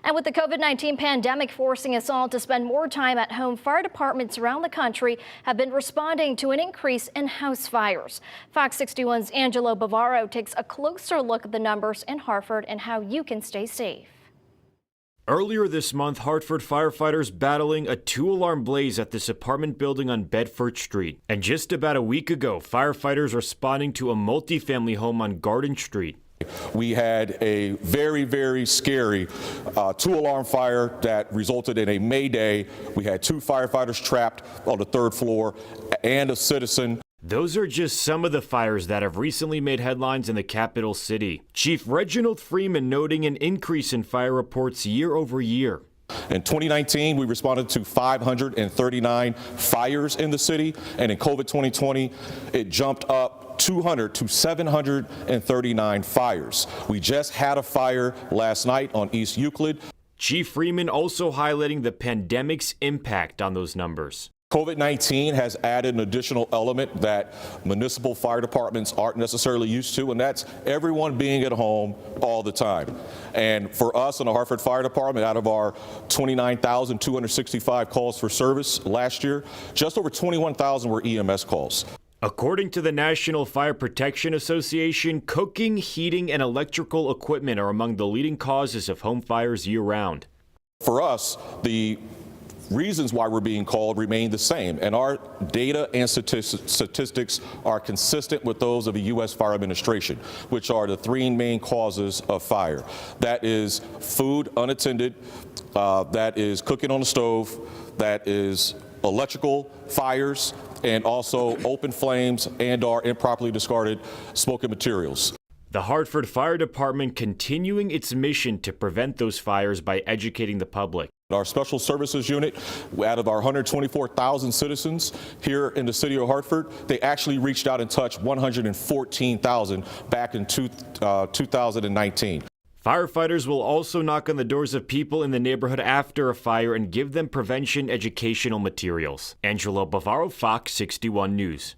And with the COVID-19 pandemic forcing us all to spend more time at home, fire departments around the country have been responding to an increase in house fires. Fox 61's Angelo Bavaro takes a closer look at the numbers in Hartford and how you can stay safe. Earlier this month, Hartford firefighters battling a two-alarm blaze at this apartment building on Bedford Street. And just about a week ago, firefighters responding to a multifamily home on Garden Street. We had a very, very scary two-alarm fire that resulted in a mayday. We had 2 firefighters trapped on the 3rd floor and a citizen. Those are just some of the fires that have recently made headlines in the capital city. Chief Reginald Freeman noting an increase in fire reports year over year. In 2019, we responded to 539 fires in the city, and in COVID 2020, it jumped up 200 to 739 fires. We just had a fire last night on East Euclid. Chief Freeman also highlighting the pandemic's impact on those numbers. COVID-19 has added an additional element that municipal fire departments aren't necessarily used to, and that's everyone being at home all the time. And for us in the Hartford Fire Department, out of our 29,265 calls for service last year, just over 21,000 were EMS calls. According to the National Fire Protection Association, cooking, heating, and electrical equipment are among the leading causes of home fires year-round. For us, the reasons why we're being called remain the same, and our data and statistics are consistent with those of the U.S. Fire Administration, which are the 3 main causes of fire. That is food unattended, that is cooking on the stove, that is electrical fires, and also open flames and/or improperly discarded smoking materials. The Hartford Fire Department continuing its mission to prevent those fires by educating the public. Our Special Services Unit, out of our 124,000 citizens here in the city of Hartford, they actually reached out and touched 114,000 back in 2019. Firefighters will also knock on the doors of people in the neighborhood after a fire and give them prevention educational materials. Angelo Bavaro, Fox 61 News.